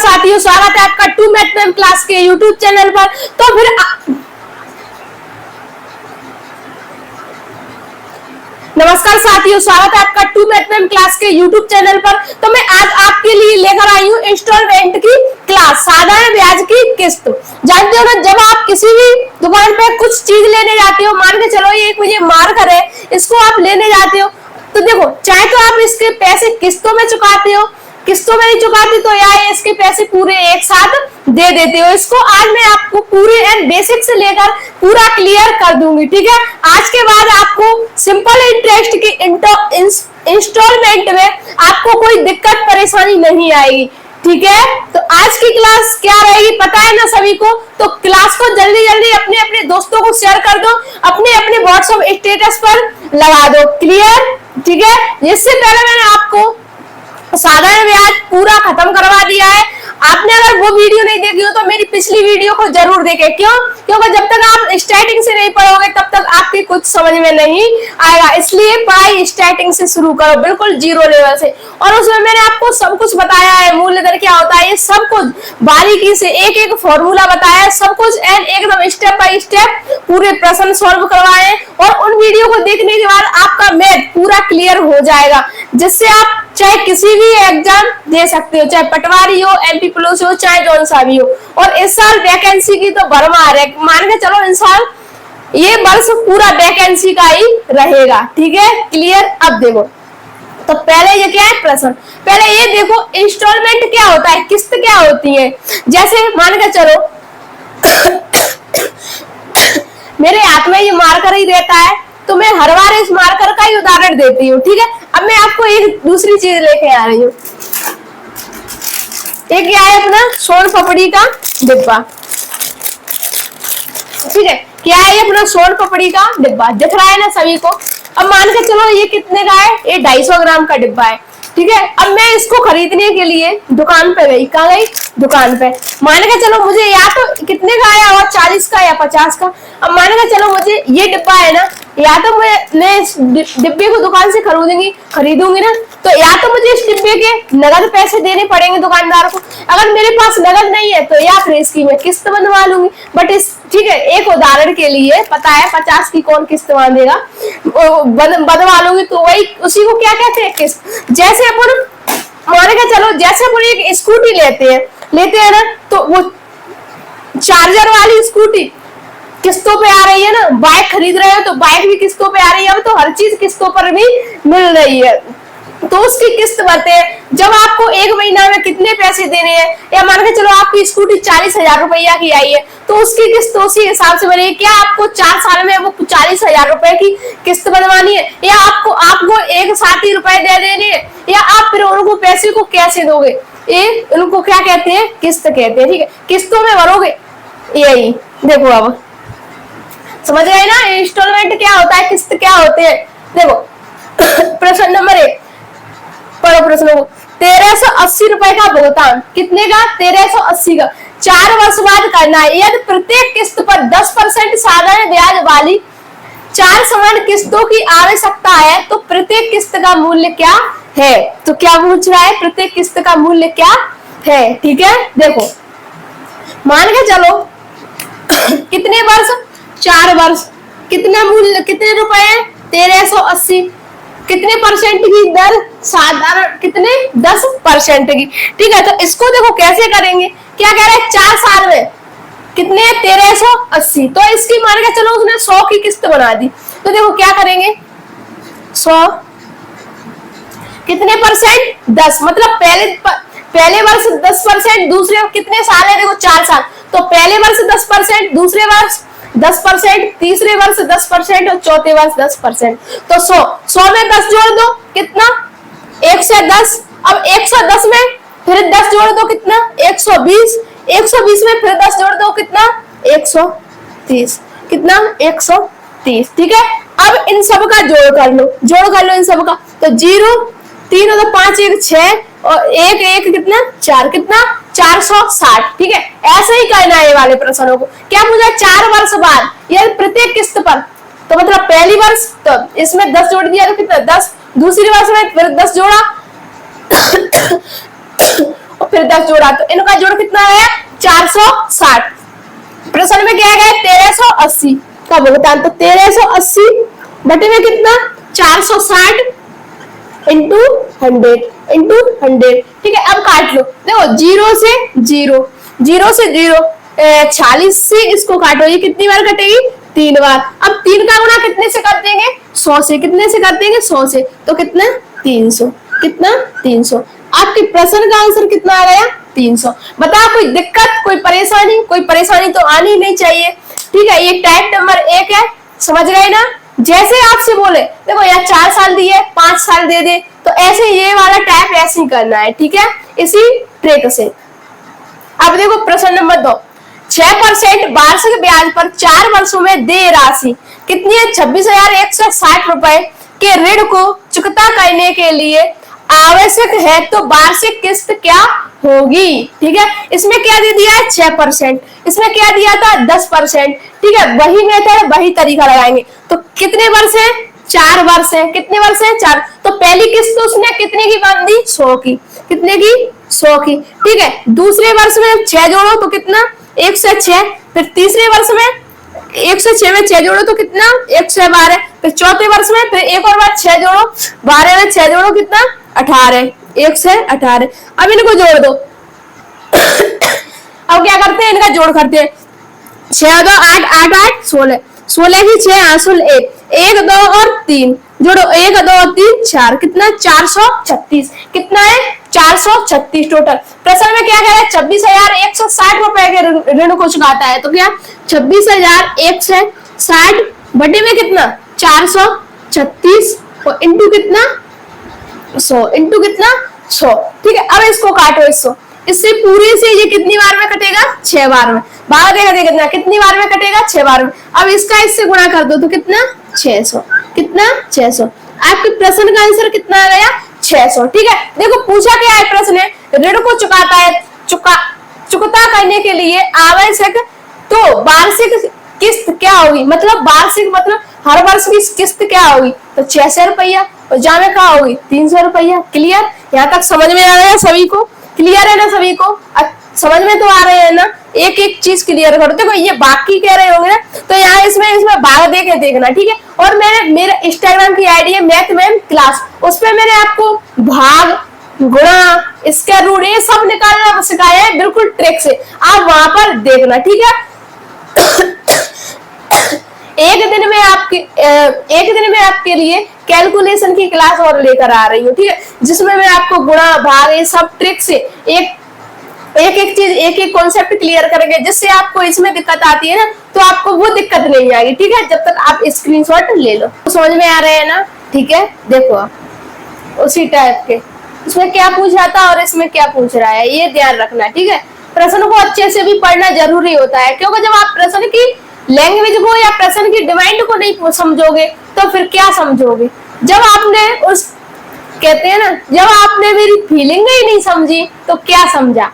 साथियों, स्वागत है आपका टू मैथ मैम क्लास के यूट्यूब चैनल पर। तो फिर नमस्कार साथियों, स्वागत है आपका टू मैथ मैम क्लास के यूट्यूब चैनल पर। तो मैं आज आपके लिए लेकर आई हूँ इंस्टॉलमेंट की क्लास, साधारण ब्याज की किस्त। जानते हो ना, जब आप किसी भी दुकान पे कुछ चीज लेने जाते हो, मान के चलो ये मुझे मार्कर है, इसको आप लेने जाते हो, तो देखो चाहे तो आप इसके पैसे किस्तों में चुकाते हो, किस्तों में नहीं चुकाते तो या इसके पैसे पूरे एक साथ दे देते हो। इसको आज मैं आपको पूरे एंड बेसिक से लेकर पूरा क्लियर कर दूंगी, ठीक है। आज के बाद आपको सिंपल इंटरेस्ट की इंस्टॉलमेंट में आपको कोई दिक्कत परेशानी नहीं आएगी, ठीक है। तो आज की क्लास क्या रहेगी पता है ना सभी को, तो क्लास को जल्दी जल्दी अपने अपने दोस्तों को शेयर कर दो, अपने अपने व्हाट्सएप स्टेटस पर लगा दो, क्लियर, ठीक है। इससे पहले मैंने आपको साधारण ब्याज पूरा खत्म करवा दिया है। आपने अगर वो वीडियो नहीं देखी हो तो मेरी पिछली वीडियो को जरूर देखें। क्यों? क्योंकि जब तक आप स्टार्टिंग से नहीं पढ़ोगे तब तक आपके कुछ समझ में नहीं आएगा, इसलिए पढ़ाई स्टार्टिंग से शुरू करो, बिल्कुल जीरो लेवल से। और उसमें मैंने आपको सब कुछ बताया है, मूल्य दर क्या होता है, ये सब कुछ बारीकी से एक एक फॉर्मूला बताया है, सब कुछ एंड एकदम स्टेप बाय स्टेप पूरे प्रश्न सॉल्व करवाए। और उन वीडियो को देखने के बाद आपका मैथ पूरा क्लियर हो जाएगा, जिससे आप चाहे किसी भी एग्जाम दे सकते हो, चाहे पटवारी हो, एमपी पुलिस हो, चाहे जौन सा भी हो। और इस साल वैकेंसी की तो भरमार है, मान के चलो इस साल ये वर्ष पूरा वैकेंसी का ही रहेगा, ठीक है, क्लियर। अब देखो, तो पहले ये क्या है प्रश्न, पहले ये देखो इंस्टॉलमेंट क्या होता है, किस्त क्या होती है। जैसे मान के चलो मेरे हाथ में ये मार्कर ही रहता है, तो मैं हर बार इस मार्कर का ही उदाहरण देती हूँ, ठीक है। अब मैं आपको एक दूसरी चीज लेके आ रही हूँ। एक क्या है अपना सोन पापड़ी का डिब्बा, ठीक है, क्या है ये अपना सोन पापड़ी का डिब्बा, दिख रहा है ना सभी को। अब मान के चलो ये कितने का है, ये 250 ग्राम का डिब्बा है, ठीक है। अब मैं इसको खरीदने के लिए दुकान पे गई, कहाँ गई, दुकान पे। मान के चलो मुझे या तो कितने का आया, और 40 का या 50 का। अब मान के चलो मुझे ये डिब्बा है ना, या तो मैं इस डिब्बे को दुकान से खरीदूंगी ना, तो या तो मुझे इस डिब्बे के नगद पैसे देने पड़ेंगे दुकानदार को। अगर मेरे पास नगद नहीं है तो या फिर इसकी मैं किस्त बनवा लूंगी। बट इस, ठीक है, एक उदाहरण के लिए पता है 50 की कौन किस्त बांधेगा, बनवा लूंगी, तो वही उसी को क्या कहते हैं, किस्त। जैसे अपन मान के चलो, जैसे अपन एक स्कूटी लेते हैं ना, तो वो चार्जर वाली स्कूटी किस्तों पे आ रही है ना, बाइक खरीद रहे हो तो बाइक भी किस्तों पे आ रही है, अब तो हर चीज किस्तों पर भी मिल रही है, तो उसकी किस्त भरते हैं। जब आपको एक महीना में कितने पैसे देने हैं, या मान के चलो आपकी स्कूटी 40,000 रुपया की आई है, तो उसकी किस्त उसी हिसाब से बनेगी। क्या आपको 4 साल में वो 40,000 रुपए की किस्त बनवानी है, या आपको एक साथ ही रुपए दे देने हैं, या आप फिर उनको पैसे को कैसे दोगे, ये उनको क्या कहते हैं, किस्त कहते हैं, ठीक है। किस्तों में भरोगे, यही देखो। अब समझ गए ना इंस्टॉलमेंट क्या होता है, किस्त क्या होते हैं। देखो प्रश्न नंबर 1 पढ़ो प्रश्न को। 1380 रुपए का भुगतान, कितने का, 1380 का 4 वर्ष बाद करना है। यदि प्रत्येक किस्त पर 10% साधारण ब्याज वाली 4 समान किस्तों की आवश्यकता है, तो प्रत्येक किस्त का मूल्य क्या है। तो क्या पूछ रहा है, प्रत्येक किस्त का मूल्य क्या है, ठीक है। देखो मान के चलो कितने वर्ष, 4 वर्ष, कितना मूल्य, कितने रुपए है, 1380, कितने परसेंट की दर, साधारण कितने, 10% की, ठीक है। तो इसको देखो कैसे करेंगे, क्या कह रहे हैं, 4 साल में कितने, 1380, तो इसकी मान के चलो उसने 100 की किस्त बना दी, तो देखो क्या करेंगे, 100 कितने परसेंट, 10, मतलब पहले वर्ष 10%, दूसरे कितने साल है, देखो 4 साल, तो पहले वर्ष 10%, दूसरे वर्ष 10%, तीसरे वर्ष 10% और चौथे वर्ष 10%। तो 100 में 10 जोड़ दो, कितना, 110। अब 110 में फिर 10 जोड़ दो, कितना, 120। 120 में फिर 10 जोड़ दो, कितना, 130, कितना, 130, ठीक है। अब इन सब का जोड़ कर लो इन सब का, तो 0 3 और 5 1 6 और 1 1 कितना, 4, कितना, 460, ठीक है। ऐसे ही करना है ये वाले प्रश्नों को। क्या पूछा, 4 वर्ष बाद, ये प्रत्येक किस्त पर, तो मतलब पहली वर्ष तो इसमें 10 जोड़ दिया तो कितना, 10, दूसरी वर्ष में फिर 10 जोड़ा और फिर 10 जोड़ा तो इनका जोड़ कितना है 460। प्रश्न में क्या है 1380 का भुगतान, तो 1380 बटे में कितना 460 इंटू 100, ठीक है। अब काट लो, देखो 0 से 0, 0 से 0, 46 से इसको काटो, ये कितनी बार कटेगी 3 बार। अब 3 का गुणा कितने से कर देंगे 100 से, कितने से कर देंगे 100 से, तो कितना 300, कितना 300। आपके प्रश्न का आंसर कितना आ गया 300। बताओ कोई दिक्कत, कोई परेशानी? कोई परेशानी तो आनी नहीं चाहिए, ठीक है। ये टाइप नंबर 1 है, समझ गए ना। जैसे आपसे बोले देखो यार 4 साल दिए 5 साल दे दे, तो ऐसे ये वाला टाइप ऐसे ही करना है, ठीक है, इसी ट्रिक से। अब देखो प्रश्न नंबर 2, 6% वार्षिक ब्याज पर 4 वर्षों में देय राशि कितनी है 26,160 रुपए के ऋण को चुकता करने के लिए आवश्यक है, तो वार्षिक किस्त क्या होगी, ठीक है। इसमें क्या दे दिया है 6%, इसमें क्या दिया था 10%, ठीक है। वही मेथड वही तरीका लगाएंगे। तो कितने वर्ष है 4 वर्ष है, कितने वर्ष है 4, तो पहली किस्त उसने कितने की बांध दी 100 की, कितने की 100 की, ठीक है। दूसरे वर्ष में 6 जोड़ो तो कितना 106, फिर तीसरे वर्ष में 106 में 6 जोड़ो तो कितना 112, फिर चौथे वर्ष में फिर एक और बार 6 जोड़ो, 12 में 6 जोड़ो कितना 18, 1 से 18। अब इनको जोड़ दो अब क्या करते हैं इनका जोड़ करते हैं, 6 2 8 8 8 16, 16 की 6 आंसुल 1 1 2 और 3 जोड़ो, 1 2 3 4, कितना 436, कितना है 436 टोटल। प्रश्न में क्या कह रहा है 26,160 रुपए के ऋण को चुकाता है, तो क्या 26,160 बटे में कितना 436 और इंटू कितना 100, इंटू कितना 100, ठीक है। अब इसको काटो 100, इससे पूरे से ये कितनी बार में कटेगा 6 बार में, बाहर देखा कितना कितनी बार में कटेगा 6 बार में। अब इसका इससे गुणा कर दो तो कितना 600, कितना 600। आपके प्रश्न का आंसर कितना आ गया 600, ठीक है। देखो पूछा क्या है प्रश्न है, ऋण को चुकाता है, चुकता करने के लिए आवश्यक, तो वार्षिक किस्त क्या होगी, मतलब वार्षिक मतलब हर वर्ष की किस्त क्या होगी, तो 600 रुपया, और जामे क्या होगी 300 रुपया। क्लियर, यहाँ तक समझ में आ रहा है सभी को, क्लियर है ना सभी को, समझ में तो आ रहे हैं ना। एक एक चीज क्लियर करो, देखो ये बाकी कह रहे होंगे ना, तो यहाँ इसमें भाग दे के देखना, ठीक है। और मैंने मेरा इंस्टाग्राम की आईडी है मैथ मैम क्लास, उस पर मैंने आपको भाग गुणा इसका रूट ये सब निकालना सिखाया है बिल्कुल ट्रिक से, आप वहां पर देखना, ठीक है। एक दिन में आपके लिए कैलकुलेशन की क्लास और लेकर आ रही हूँ, ठीक है, जिसमें मैं आपको गुणा भाग ये सब ट्रिक से एक चीज एक एक कॉन्सेप्ट क्लियर करेंगे, जिससे आपको इसमें दिक्कत आती है ना, तो आपको वो दिक्कत नहीं आएगी, ठीक है, जब तक आप स्क्रीनशॉट ले लो। तो समझ में आ रहे हैं ना, ठीक है। देखो आप उसी टाइप के इसमें क्या पूछ रहा था और इसमें क्या पूछ रहा है, ये ध्यान रखना, ठीक है। प्रश्न को अच्छे से भी पढ़ना जरूरी होता है, क्योंकि जब आप प्रश्न की लैंग्वेज को या प्रश्न की डिमांड को नहीं समझोगे तो फिर क्या समझोगे। जब आपने उस कहते हैं ना, जब आपने मेरी फीलिंग ही नहीं समझी तो क्या समझा।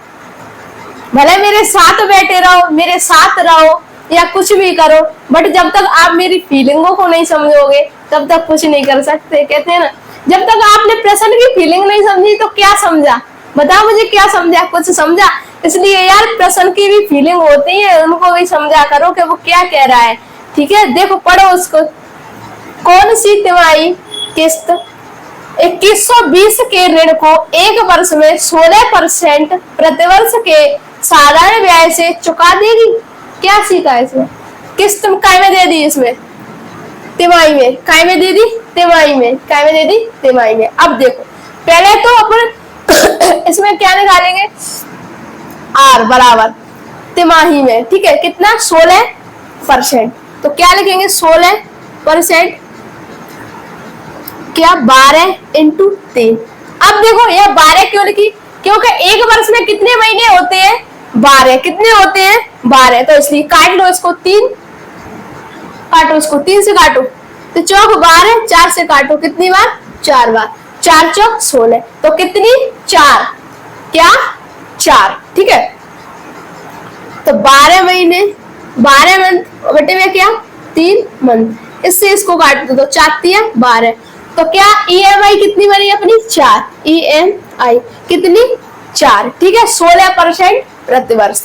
भले मेरे साथ बैठे रहो, मेरे साथ रहो या कुछ भी करो, बट जब तक आप मेरी फीलिंगों को नहीं समझोगे तब तक कुछ नहीं कर सकते। कहते हैं ना, जब तक आपने प्रश्न की फीलिंग नहीं समझी तो क्या समझा, बताओ मुझे क्या समझा, कुछ समझा। इसलिए यार प्रश्न की भी फीलिंग होती है, उनको भी समझा करो कि वो क्या कह रहा है, ठीक है। देखो पढ़ो उसको, कौन सी तिमाही किस्त 2120 के ऋण को एक वर्ष में 16% प्रतिवर्ष के साधारण ब्याज से चुका देगी। क्या सीखा है इसमें, किस्त काय में दे दी, इसमें तिमाही में काय में दे दी, तिमाही में काय में दे दी, तिमाही में। अब देखो पहले तो अपन इसमें क्या निकालेंगे आर बराबर तिमाही में, ठीक है, कितना 16%, तो क्या लिखेंगे 16% क्या 12 इंटू 3। अब देखो यह 12 क्यों लिखी, क्योंकि एक वर्ष में कितने महीने होते हैं 12, कितने होते हैं 12, तो इसलिए काट लो इसको 3, काटो इसको 3 से काटो तो चौक 12, 4 से काटो कितनी बार 4 बार, 4 चौक 16, तो कितनी 4, क्या 4, ठीक है। तो 12 महीने 12 मंथ बटे में क्या 3 मंथ, इससे इसको काट दो तो 4 3 12, तो क्या EMI कितनी बनी अपनी 4, EMI कितनी 4, ठीक है, 16% प्रतिवर्ष।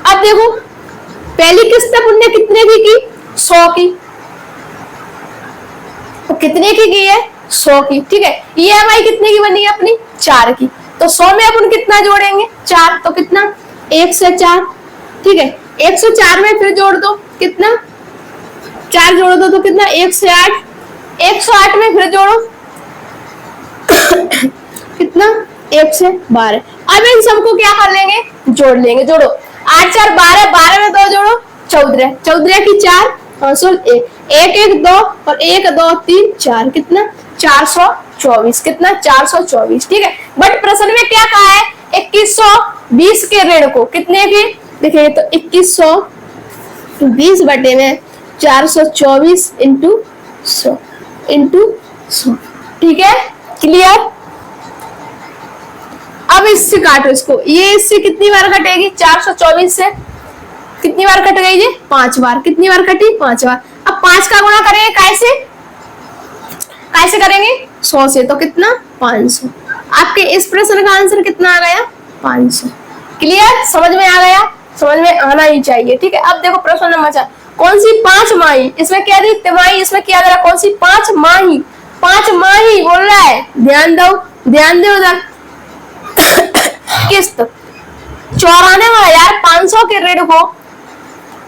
अब देखो पहली किस्त पुण्य कितने की 100 की, तो कितने की है 100 की, ठीक है। ईएमआई कितने की बनी है अपनी 4 की, तो 100 में अपन कितना जोड़ेंगे 4, तो कितना 1 से 4, ठीक है। 104 में फिर जोड़ दो, कितना 4 जोड़ दो तो कितना 1 से 8, 108 में फिर जोड़ो कितना 1 से 12। अब इन सबको क्या कर लेंगे जोड़ लेंगे, जोड़ो 8 4 12, 12 में 2 जोड़ो 14, 14 की 4 1 1 2 और 1 2 3 4, कितना 424, कितना 424, ठीक है। बट प्रश्न में क्या कहा है 2120 के ऋण को कितने के, देखिए तो 2120 बटे में 424 इंटू 100, ठीक है, क्लियर। अब इससे काटो इसको, ये इससे कितनी बार कटेगी 424 से कितनी बार कट गई ये 5 बार, कितनी बार कटी 5 बार। अब 5 का गुणा करेंगे कैसे, कैसे करेंगे 100 से, तो कितना 500। आपके इस प्रश्न का आंसर कितना आ गया 500, क्लियर, समझ में आ गया, समझ में आना ही चाहिए, ठीक है। अब देखो प्रश्न नंबर 4, कौन सी 5 माही, इसमें क्या दी तिमाही, इसमें क्या दे रहा, कौन सी 5 माही, 5 माही बोल रहा है, ध्यान दो, ध्यान दो उधर। किस्त 94,500 के ऋण को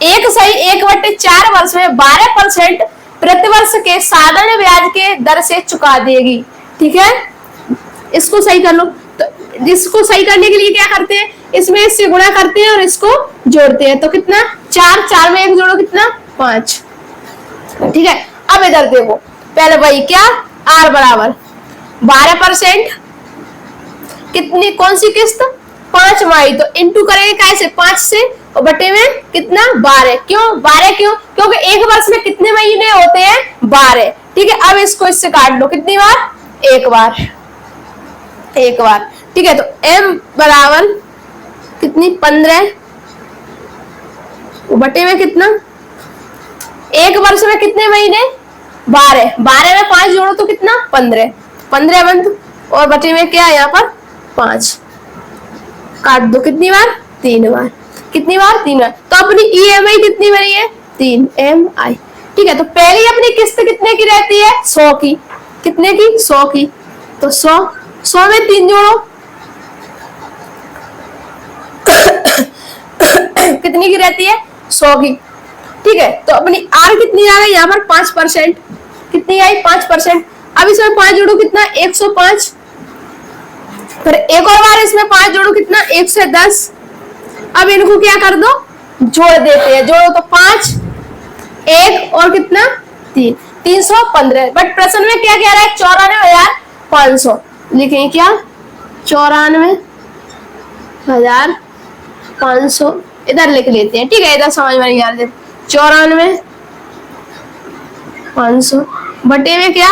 1/4 वर्ष में 12% प्रतिवर्ष के साधारण ब्याज के दर से चुका देगी, ठीक है। इसको सही कर लो, तो इसको सही करने के लिए क्या करते हैं, इसमें इससे गुणा करते हैं और इसको जोड़ते हैं, तो कितना 4 4 में 1 जोड़ो कितना 5, ठीक है। अब इधर देखो पहले भाई क्या आर बराबर 12%, कितनी कौन सी किस्त 5 माही, तो इंटू करेंगे कैसे 5 से और बटे में कितना 12, क्यों 12 क्यों, क्योंकि एक वर्ष में कितने महीने होते हैं 12, ठीक है। अब इसको इससे काट लो, कितनी बार एक बार, एक बार, ठीक है। तो m बराबर कितनी 15 बटे में कितना, एक वर्ष में कितने महीने 12, 12 में 5 जोड़ो तो कितना 15, 15 बंद और बटे में क्या है यहाँ पर 5, काट दो कितनी बार 3 बार, कितनी बार 3 बार। तो अपनी ईएमआई कितनी बनी है 3 MI, ठीक है। तो पहली अपनी किस्त कितने की रहती है 100 की, कितने की 100 की, तो 100 में 3 जोड़ो कितनी की रहती है 100 की, ठीक है। तो अपनी आर कितनी आ गई यहाँ पर 5%, कितनी आई 5%। अब इसमें 5 जोड़ो कितना 105, फिर एक और बार इसमें 5 जोड़ो कितना 110। अब इनको क्या कर दो जोड़ देते हैं, जोड़ो तो 5 1 और कितना 3, 315। बट प्रश्न में क्या कह रहा है 94,500, लिखेंगे क्या 94,500, इधर लिख लेते हैं, ठीक है, इधर समझ में नहीं आ रहा। 94,500 बटे में क्या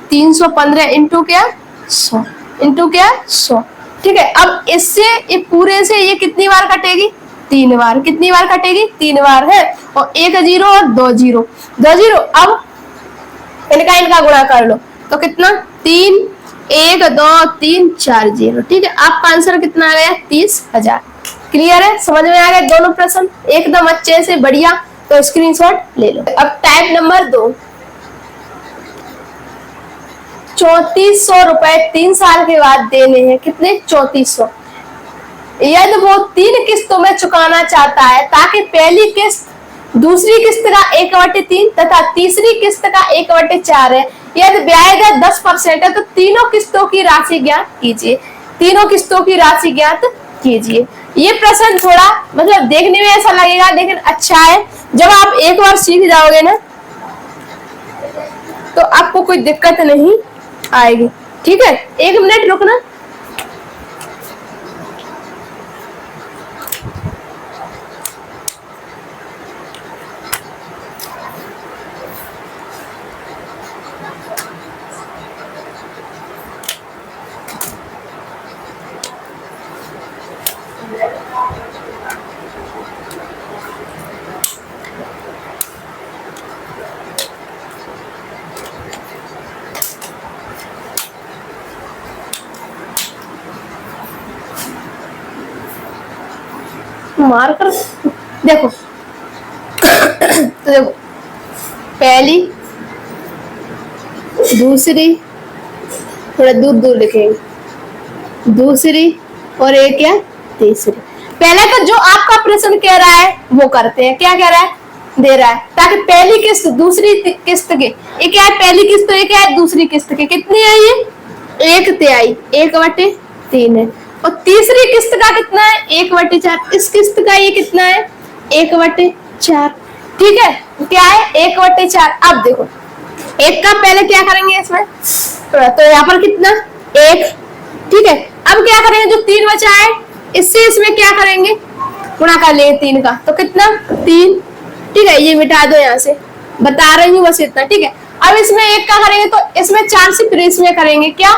315 इंटू क्या 100, इंटू क्या 100, ठीक है। अब इससे ये पूरे से ये कितनी बार कटेगी 3 बार, कितनी बार कटेगी 3 बार है, और 1 0 और 2 0, 2 0। अब इनका गुणा कर लो तो कितना 3 1 2 3 4 0, ठीक है। आपका आंसर कितना आ गया 30,000, क्लियर है, समझ में आ गया दोनों प्रश्न एकदम अच्छे से बढ़िया। तो स्क्रीनशॉट ले लो। अब टाइप नंबर 2, 3400 रुपए 3 साल के बाद देने हैं, कितने 3400। यदि वो 3 किस्तों में चुकाना चाहता है ताकि पहली किस्त दूसरी किस्त का 1/3 तथा तीसरी किस्त का 1/4 है, यदि ब्याज दर 10% है तो तीनों किस्तों की राशि ज्ञात कीजिए, तीनों किस्तों की राशि ज्ञात कीजिए। ये प्रश्न थोड़ा मतलब देखने में ऐसा लगेगा लेकिन अच्छा है, जब आप एक बार सीख जाओगे ना तो आपको कोई दिक्कत नहीं आएगी, ठीक है। 1 मिनट रुकना। मार कर देखो। तो देखो पहली, दूसरी, थोड़ा दूर दूर लिखेंगे, दूसरी और एक क्या, तीसरी। पहले तो जो आपका प्रश्न कह रहा है वो करते हैं। क्या कह रहा है, दे रहा है, ताकि पहली किस्त दूसरी किस्त के, ये क्या है पहली किस्त, ये क्या है दूसरी किस्त के, कितनी है ये, 1/3, 1/3 है। और तीसरी किस्त का कितना है, 1/4। इस किस्त का ये कितना है, 1/4। ठीक है, क्या है 1/4। अब देखो एक का पहले क्या करेंगे इसमें, तो यहाँ पर कितना, 1। ठीक है, अब क्या करेंगे, जो 3 बचा है इससे इसमें क्या करेंगे, गुणा कर लेंगे 3 का, तो कितना 3। ठीक है, ये मिटा दो यहाँ से, बता रही हूँ बस इतना। ठीक है, अब इसमें 1 का करेंगे तो इसमें 4 से फिर इसमें करेंगे क्या,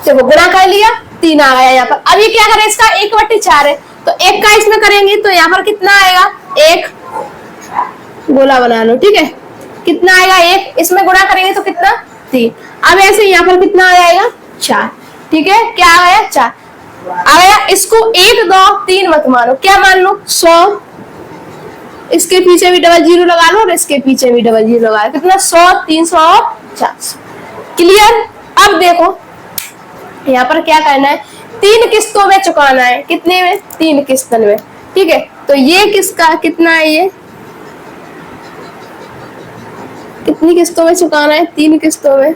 देखो गुणा कर लिया, 3 आ गया यहाँ पर। अब ये क्या करें, इसका 1/4 है, तो 1 का इसमें करेंगे तो यहाँ पर कितना आएगा, 1 गोला बना लो। ठीक है, कितना आएगा 1, इसमें गुणा करेंगे तो कितना 3। अब ऐसे यहाँ पर कितना आ जाएगा 4। ठीक है, क्या आ गया 4 आ गया। इसको 1 2 3 मत मानो, क्या मान लो 100, इसके पीछे भी डबल जीरो लगा लो और इसके पीछे भी डबल जीरो लगा लो, कितना 100 300 और 400। क्लियर। अब देखो यहाँ पर क्या करना है, 3 किस्तों में चुकाना है, कितने में, 3 किस्तों में। ठीक है, तो ये किसका कितना है, ये कितनी किस्तों में चुकाना है, 3 किस्तों में।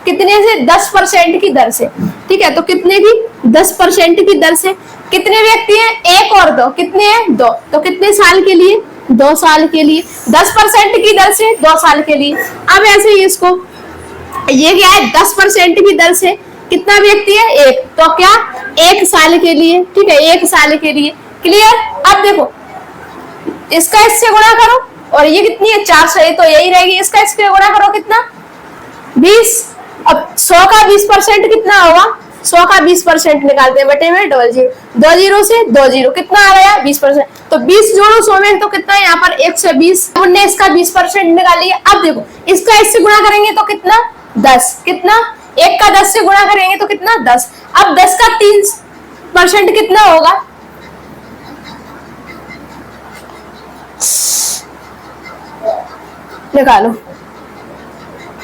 कितने से, 10% की दर से। ठीक है, तो कितने की, 10% की दर से। कितने व्यक्ति हैं, 1 और 2, कितने हैं 2, तो कितने साल के लिए, 2 साल के लिए, 10% की दर से 2 साल के लिए। अब ऐसे ही इसको, ये क्या है 10% की दर से कितना व्यक्ति है, 1, तो क्या 1 साल के लिए। ठीक है, 1 साल के लिए। क्लियर। अब देखो इसका इससे गुणा करो, और ये कितनी है 400 है, तो यही रहेगी, इसका इससे गुणा करो कितना 20। अब 100 का 20% कितना होगा, 100 का 20% निकालते हैं, बटे में डबल जीरो, 2 जीरो से 2 जीरो, कितना आ गया 20%। तो 20 जोड़ो 100 में तो कितना है यहाँ पर 120। हमने इसका 20% निकाल लिया। अब देखो इसका इससे गुणा करेंगे तो कितना 10, कितना 1 का 10 से गुणा करेंगे तो कितना 10। अब 10 का 3% कितना होगा, निकालो,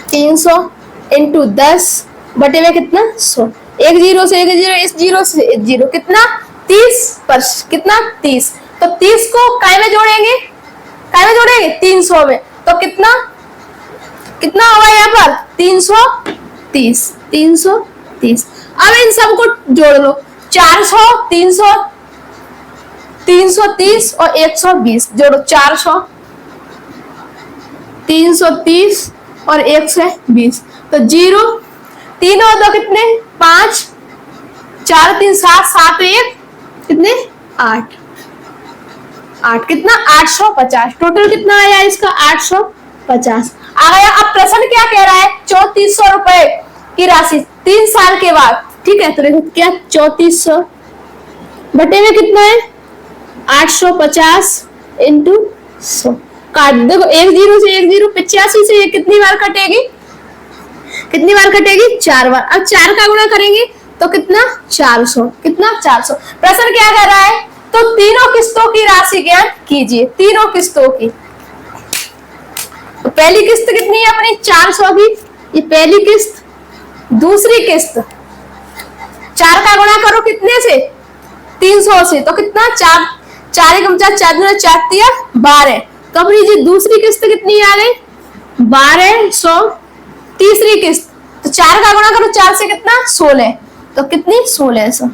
300 इंटू 10 बटे में कितना 100। 1 जीरो से 1 जीरो, इस जीरो से 1 जीरो, कितना 30%, कितना 30। तो 30 को काय में जोड़ेंगे, काय में जोड़ेंगे 300 में, तो कितना कितना होगा यहाँ पर 330, 330। अब इन सबको जोड़ लो, 400 300 330 और 120 जोड़ो, 400 330 और 120, तो 0 3 और 2 कितने 5, 4 3 7 7 1 कितने 8, 8 कितना 850। टोटल कितना आया इसका 850 आ गया। अब प्रश्न क्या कह रहा है, 3400 रुपए की राशि 3 साल के बाद। ठीक है, तो देखो क्या 3400 बटे में कितना है 850 इंटू 100। काट देखो, 1 जीरो से 1 जीरो, 85 से ये कितनी बार कटेगी, कितनी बार कटेगी 4 बार। अब 4 का गुणा करेंगे तो कितना 400, कितना 400। प्रश्न क्या कर रहा है, तो तीनों किस्तों की राशि ज्ञात कीजिए, तीनों किस्तों की। तो पहली किस्त कितनी है अपनी 400 की, ये पहली किस्त। दूसरी किस्त 4 का गुणा करो कितने से 300 से, तो कितना 4 4 एकम 4 4 दूना 4 तिया 12। तो अपनी जी दूसरी किस्त कितनी आ गई 1200। तीसरी किस्त तो 4 का गुणा करो 4 से कितना 16, तो कितनी 1600,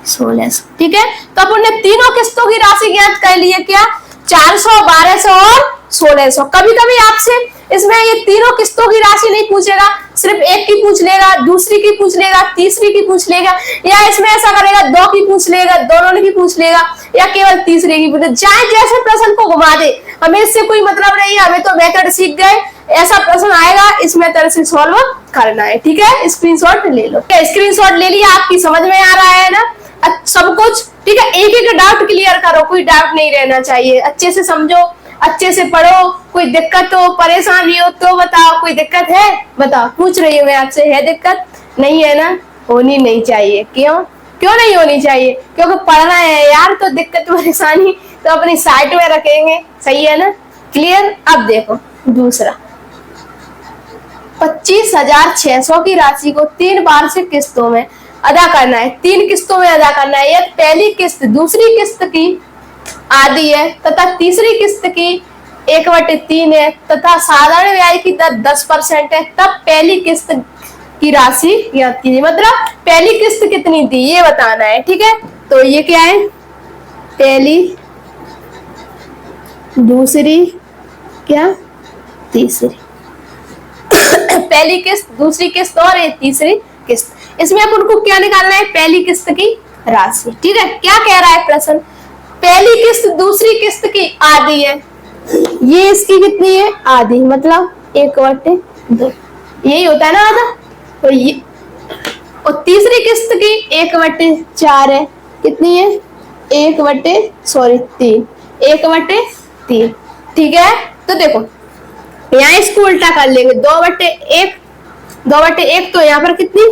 1600। ठीक है, तो अपन ने तीनों किस्तों की राशि ज्ञात कर ली है, क्या 400 1200 और 1600। कभी कभी आपसे इसमें ये तीनों किस्तों की राशि नहीं पूछेगा, सिर्फ एक की पूछ लेगा, दूसरी की पूछ लेगा, तीसरी की पूछ लेगा, या इसमें ऐसा करेगा 2 की पूछ लेगा, दोनों की पूछ लेगा, या केवल तीसरे की पूछ लेगा। चाहे जैसे प्रश्न को घुमा दे, हमें इससे कोई मतलब नहीं है, हमें तो मेथड सीख गए। ऐसा प्रश्न आएगा इस मेथड से सॉल्व करना है। ठीक है, स्क्रीनशॉट ले लो। स्क्रीनशॉट ले लिया, आपकी समझ में आ रहा है ना सब कुछ। ठीक है, एक एक डाउट क्लियर करो, कोई डाउट नहीं रहना चाहिए, अच्छे से समझो, अच्छे से पढ़ो। कोई दिक्कत हो, परेशानी हो तो बताओ, कोई दिक्कत है बताओ, पूछ रही हूँ मैं आपसे, है दिक्कत? नहीं है ना, होनी नहीं चाहिए। क्यों क्यों नहीं होनी चाहिए? क्योंकि पढ़ना है यार, तो दिक्कत परेशानी तो अपनी साइड में रखेंगे, सही है ना? क्लियर। अब देखो दूसरा, 25,600 की राशि को 3 वार्षिक किस्तों में अदा करना है। 3 किस्तों में अदा करना है। यह पहली किस्त दूसरी किस्त की आधी है तथा तीसरी किस्त की 1/3 है तथा साधारण ब्याज की दर 10% है, तब पहली किस्त की राशि याद कीजिए। मतलब पहली किस्त कितनी थी ये बताना है, ठीक है? तो ये क्या है, पहली, दूसरी, क्या, तीसरी। पहली किस्त, दूसरी किस्त और ये तीसरी किस्त। इसमें अपन को क्या निकालना है, पहली किस्त की राशि, ठीक है? क्या कह रहा है प्रश्न, पहली किस्त दूसरी किस्त की आधी है, ये इसकी कितनी है, आधी, मतलब 1/2, यही होता है ना आधा। तो ये, और तीसरी किस्त की 1/4 है, कितनी है, 1/3, 1/3, ठीक है? तो देखो यहाँ इसको उल्टा कर लेंगे, 2/1, 2/1 तो यहाँ पर कितनी,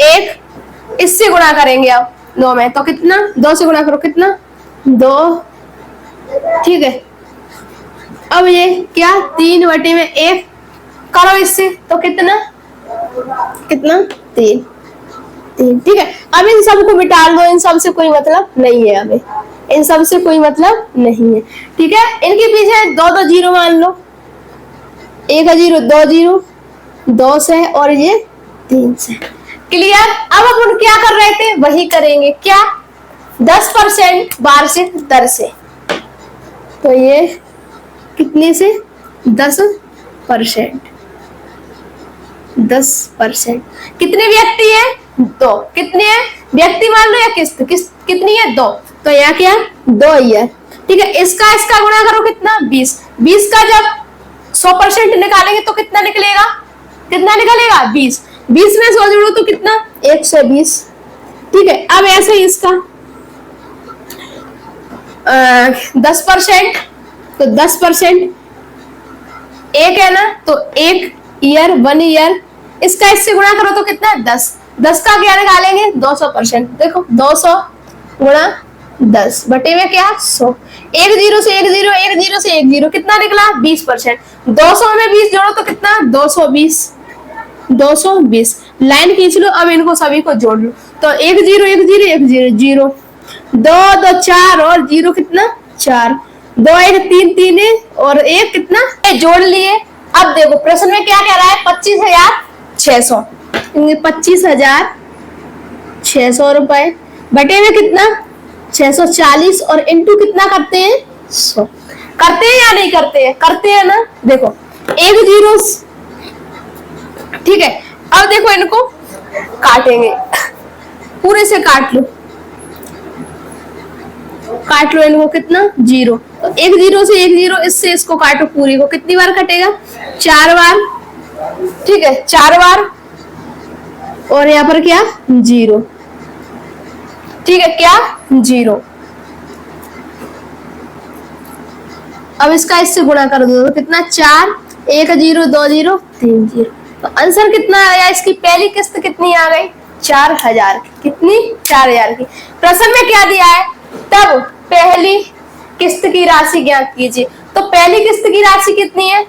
1, इससे गुणा करेंगे अब 2 में, तो कितना, 2 से गुणा करो, कितना, 2, ठीक है? अब ये क्या, 3/1 करो इससे, तो कितना, कितना, 3, ठीक है? अब इन सबको मिटा दो, इन सब से कोई मतलब नहीं है, हमें इन सब से कोई मतलब नहीं है, ठीक है? इनके पीछे 2 जीरो मान लो, 1 0, 2 0, 2 से और ये 3 से। क्लियर। अब अपन क्या कर रहे थे वही करेंगे, क्या, 10% वार्षिक दर से। तो ये कितने से, 10%, 10%। कितने व्यक्ति हैं, 2। कितने हैं व्यक्ति मान लो, या किस्त, कितनी है, 2। तो यहाँ क्या, 2 ही है, ठीक है? इसका गुणा करो, कितना, 20। 20 का जब 100% निकालेंगे तो कितना निकलेगा, कितना निकलेगा, 20। 20 में 100 जोड़ो तो कितना, 120, ठीक है? अब ऐसे ही इसका 10%, तो 10% 1 है ना, तो 1 ईयर, 1 ईयर, इसका इससे गुणा करो तो कितना, 10। 10 का क्या निकालेंगे, 200%। देखो 200 गुणा 10 बटे में क्या, 100। 1 0 से 1 0, 1 0 से 1 0, कितना निकला, 20%। 200 में 20 जोड़ो तो कितना, 220, 220। लाइन खींच लो, अब इनको सभी को जोड़ लो, तो 1 0 1 0 1 0 0, 2 2 4 और 0 कितना, 4, 2 1 3 3 है और 1 कितना, जोड़ लिए। अब देखो प्रश्न में क्या कह रहा है, 25,600, 25,600 रुपए बटे में कितना, 640 और इंटू कितना करते हैं, 100। करते हैं या नहीं करते हैं, करते हैं ना। देखो 1 0, ठीक है? अब देखो इनको काटेंगे, पूरे से काट लो, काट लो इनको, कितना, 0। तो 1 0 से 1 0, इससे इसको काटो पूरी को, कितनी बार कटेगा, 4 बार, ठीक है? 4 बार, और यहाँ पर क्या, 0, ठीक है? क्या, 0। अब इसका इससे गुणा कर दो तो कितना, 4, 1 0 2 0 3 0। तो आंसर कितना आया, इसकी पहली किस्त कितनी आ गई, 4000 की। कितनी, 4000 की। प्रश्न में क्या दिया है, तब पहली किस्त की राशि ज्ञात कीजिए। तो पहली किस्त की राशि कितनी है,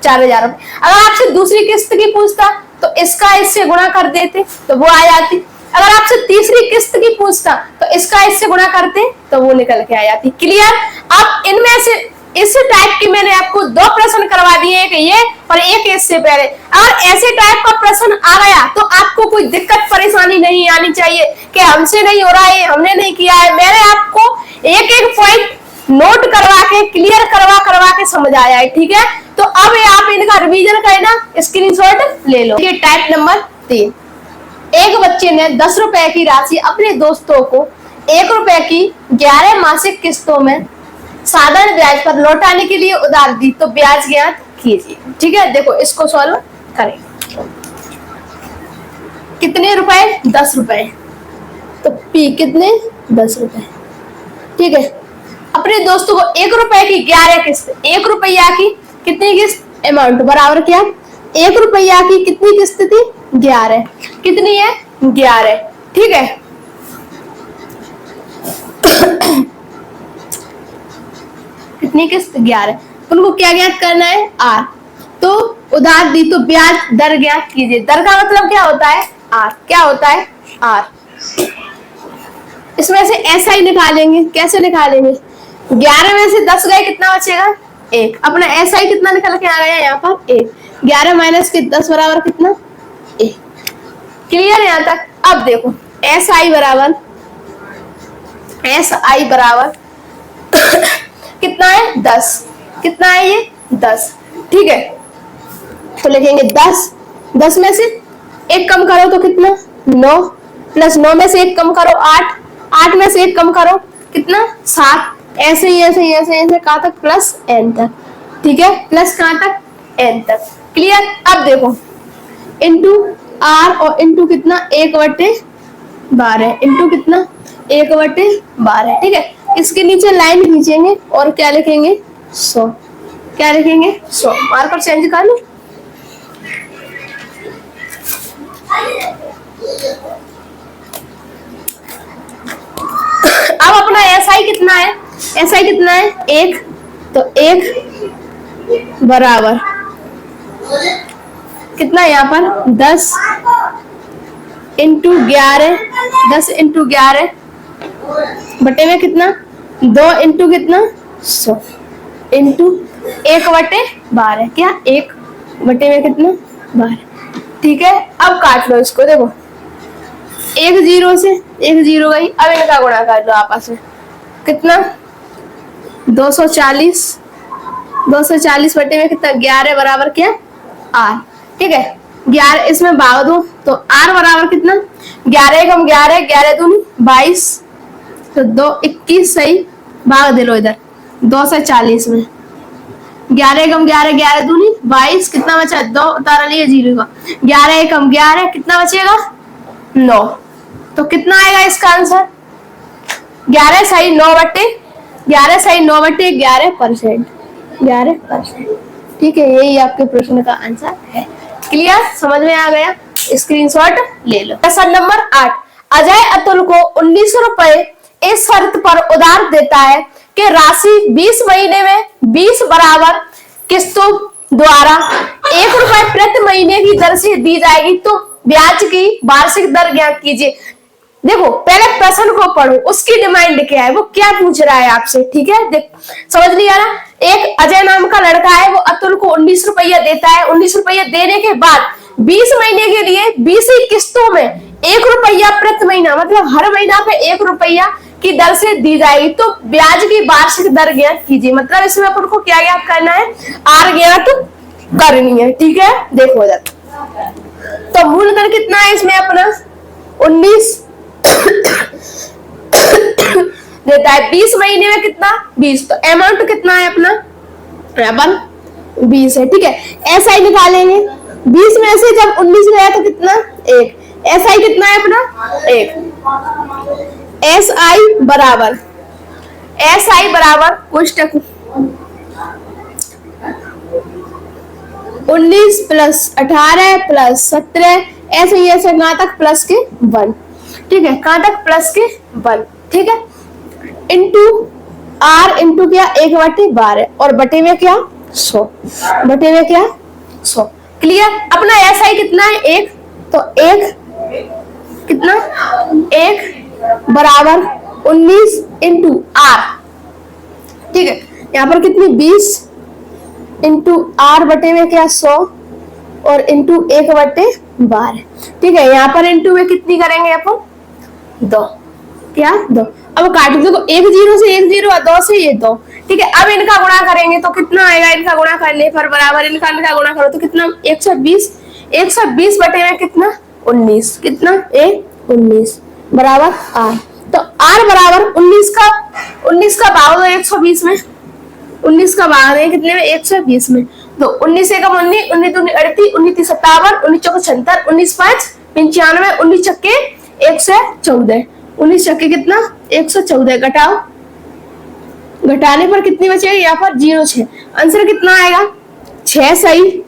4000 रुपए। अगर आपसे दूसरी किस्त की पूछता तो इसका इससे गुणा कर देते तो वो आ जाती। अगर आपसे तीसरी किस्त की पूछता तो इसका इससे गुणा करते तो वो निकल के आ जाती। क्लियर। अब इनमें से इस टाइप की मैंने आपको 2 प्रश्न करवा दिए, एक ये और एक इससे पहले। अगर ऐसे टाइप का प्रश्न आ गया तो आपको कोई दिक्कत परेशानी नहीं आनी चाहिए कि हमसे नहीं हो रहा है, हमने नहीं किया है। मैंने आपको एक एक पॉइंट नोट करवा के, क्लियर करवा के समझाया है, ठीक है। तो अब आप इनका रिवीजन करना, स्क्रीनशॉट ले लो। ये टाइप नंबर 3, एक बच्चे ने 10 रुपए की राशि अपने दोस्तों को 1 रुपए की 11 मासिक किस्तों में साधारण ब्याज पर लौटाने के लिए उधार दी, तो ब्याज ज्ञात कीजिए। ठीक है, देखो इसको सॉल्व करें। कितने रुपए, 10 रुपए, तो पी कितने, 10 रुपए। ठीक है। अपने दोस्तों को 1 रुपए की 11 किस्त, 1 रुपया की कितनी किस्त अमाउंट बराबर क्या, 1 रुपया की कितनी किस्त थी 11, कितनी है 11, ठीक है। कितनी किस्त 11, उनको क्या ज्ञात करना है आर। तो उधार दी तो ब्याज दर ज्ञात कीजिए, दर का मतलब क्या होता है आर, क्या होता है आर। इसमें से ऐसा ही निकालेंगे, कैसे निकालेंगे, 11 में से 10 गए कितना बचेगा 1, अपना ऐसा ही कितना निकल के आ गया यहाँ पर 1, 11 माइनस के 10 बराबर कितना 1, क्लियर है यहाँ तक। अब देखो एस आई बराबर कितना है 10, कितना है ये 10, ठीक है। तो लिखेंगे 10 में से 1 कम करो तो कितना 9, प्लस 9 में से 1 कम करो 8 में से 1 कम करो कितना 7, ऐसे ही कहाँ तक प्लस n तक, ठीक है, प्लस कहाँ तक n तक, क्लियर। अब देखो इंटू r और इंटू कितना 1/12, इंटू कितना 1/12, ठीक है। इसके नीचे लाइन खींचेंगे और क्या लिखेंगे 100, क्या लिखेंगे 100, मार्कर चेंज कर लो। अब अपना SI कितना है, SI कितना है 1, तो 1 बराबर कितना यहाँ पर 10 इंटू 11, 10 इंटू 11 बटे में कितना 2 इंटू कितना 100 इंटू 1/12, क्या 1 बटे में कितना 12, ठीक है। अब काट लो इसको, देखो 1 0 से 1 0 गई, अब इनका गुणा कर लो आपस में, कितना 240 बटे में कितना 11 बराबर क्या r, ठीक है। 11 इसमें भाग दो तो r बराबर कितना 11 कम 11, 11 दूनी 22, तो 2 21 सही, भाग दे लो इधर 240 में, 11 कम 11, 11 दूनी 22, कितना बचा 2 उतारा लिए 0 का, 11 कम 11 कितना बचेगा 9, तो कितना आएगा इसका आंसर 11 सही 9/11%, 11%, ठीक है। यही आपके प्रश्न का आंसर है, क्लियर, समझ में आ गया, स्क्रीनशॉट ले लो। प्रश्न नंबर 8, अजय अतुल को 19 रुपए इस शर्त पर उधार देता है कि राशि 20 महीने में 20 बराबर किस्तों द्वारा 1 रुपए प्रति महीने की दर से दी जाएगी, तो ब्याज की वार्षिक दर ज्ञात कीजिए। देखो पहले प्रश्न को पढ़ो, उसकी डिमांड क्या है, वो क्या पूछ रहा है आपसे, ठीक है। देख समझ नहीं आ रहा, एक अजय नाम का लड़का है, वो अतुल को 19 रुपया देता है, 19 रुपया देने के बाद 20 महीने के लिए 20 ही किस्तों में 1 रुपया प्रति महीना, मतलब हर महीना पे 1 रुपया की दर से दी जाएगी, तो ब्याज की वार्षिक दर ज्ञात कीजिए। मतलब इसमें अपन को क्या ज्ञात करना है, आर ज्ञात करनी है, ठीक है। देखो इधर तो मूल दर कितना है इसमें अपना 19 देता है, 20 महीने में कितना 20, तो अमाउंट कितना है अपना यहाँ पर 20 है, ठीक है। SI निकालेंगे, 20 में से जब 19 गया तो कितना 1, SI कितना है अपना 1, SI बराबर कोष्टक 19 प्लस 18 प्लस 17, ऐसे कहाँ तक प्लस के 1, ठीक है, कहाँ तक प्लस के 1, ठीक है, इंटू R इंटू क्या 1/12 और बटे में क्या 100, बटे में क्या 100, क्लियर। अपना SI कितना है 1, तो 1 कितना 1 बराबर 19 इंटू R, ठीक है, यहाँ पर कितनी 20 इंटू R बटे में क्या 100 और इंटू 1/12, ठीक है। यहाँ पर इंटू में कितनी करेंगे अपन 2, क्या 2, अब काट दो 1 0 से 1 0 और 2 से ये 2, ठीक है। अब इनका गुणा करेंगे तो कितना आएगा, इनका गुणा करने पर बराबर इनका गुणा करो तो कितना 120 बटे में कितना 19, कितना 19 बराबर R, तो R बराबर 19 का भाग दो 120 में, 19 का भाग है कितने में 120 में, तो 19 से कम 19, 19 दूनी 38, 19 57, 19 चौके 76, 19 5 95, 19 छक्के 114, 19 छक्के कितना 114, घटाओ घटाने पर कितनी बचेगी, यहाँ पर 0 6। आंसर कितना आएगा, 6 सही,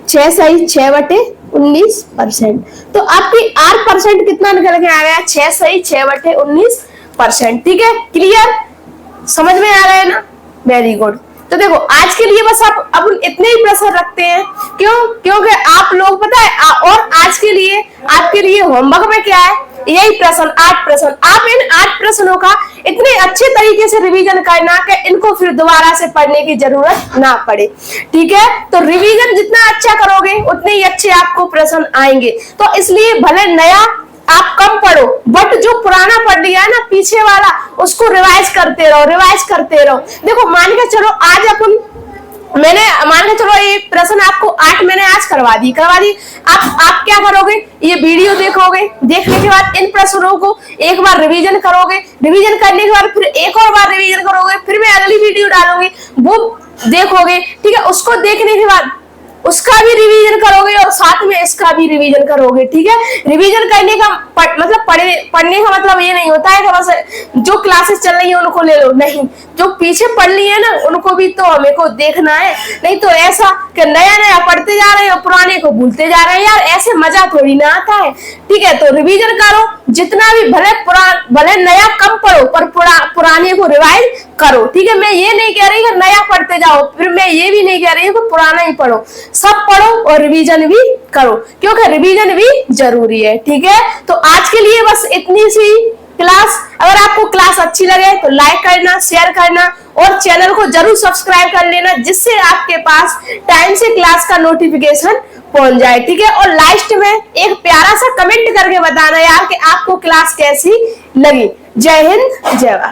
6 सही, 6/19%। तो आपकी R परसेंट कितना निकल के आ गया, 6 सही 6/19%। ठीक है, क्लियर, समझ में आ रहा है ना, वेरी गुड। तो देखो आज के लिए बस आप अपन इतने ही प्रश्न रखते हैं, क्यों, क्योंकि आप लोग पता है और आज के लिए आपके लिए होमवर्क में क्या है, यही प्रश्न 8 प्रश्न। आप इन 8 प्रश्नों का इतने अच्छे तरीके से रिवीजन करना कि इनको फिर दोबारा से पढ़ने की जरूरत ना पड़े। ठीक है, तो रिवीजन जितना अच्छा करोगे उतने ही अच्छे आपको प्रश्न आएंगे। तो इसलिए भले नया आप कम पढ़ो, बट जो पुराना पढ़ लिया है ना पीछे वाला, उसको रिवाइज करते रहो, रिवाइज करते रहो। देखो मान के चलो आज अपन मैंने मान के चलो ये प्रश्न आपको 8 मैंने आज करवा दी। आप क्या करोगे, ये वीडियो देखोगे, देखने के बाद इन प्रश्नों को एक बार रिवीजन करोगे, रिवीजन करने के बाद फिर एक और बार रिवीजन करोगे, फिर मैं अगली वीडियो डालूंगी वो देखोगे। ठीक है, उसको देखने के बाद उसका भी रिवीजन करोगे और साथ में इसका भी रिवीजन करोगे। ठीक है, रिवीजन करने का मतलब पढ़ने का मतलब ये नहीं होता है कि बस जो क्लासेस चल रही है उनको ले लो, नहीं, जो पीछे पढ़ ली है ना उनको भी तो हमें को देखना है। नहीं तो ऐसा कि नया नया पढ़ते जा रहे हैं और पुराने को भूलते जा रहे हैं, यार ऐसे मजा थोड़ी ना आता है। ठीक है, तो रिवीजन करो जितना भी, भले नया कम पढ़ो पर पुराने को रिवाइज करो। ठीक है, मैं ये नहीं कह रही कि नया पढ़ते जाओ, फिर मैं ये भी नहीं कह रही हूँ कि पुराना ही पढ़ो, सब पढ़ो और रिवीजन भी करो, क्योंकि रिवीजन भी जरूरी है। ठीक है, तो आज के लिए बस इतनी सी क्लास। अगर आपको क्लास अच्छी लगे तो लाइक करना, शेयर करना और चैनल को जरूर सब्सक्राइब कर लेना, जिससे आपके पास टाइम से क्लास का नोटिफिकेशन पहुंच जाए। ठीक है, और लास्ट में एक प्यारा सा कमेंट करके बताना यार कि आपको क्लास कैसी लगी। जय हिंद, जय भारत।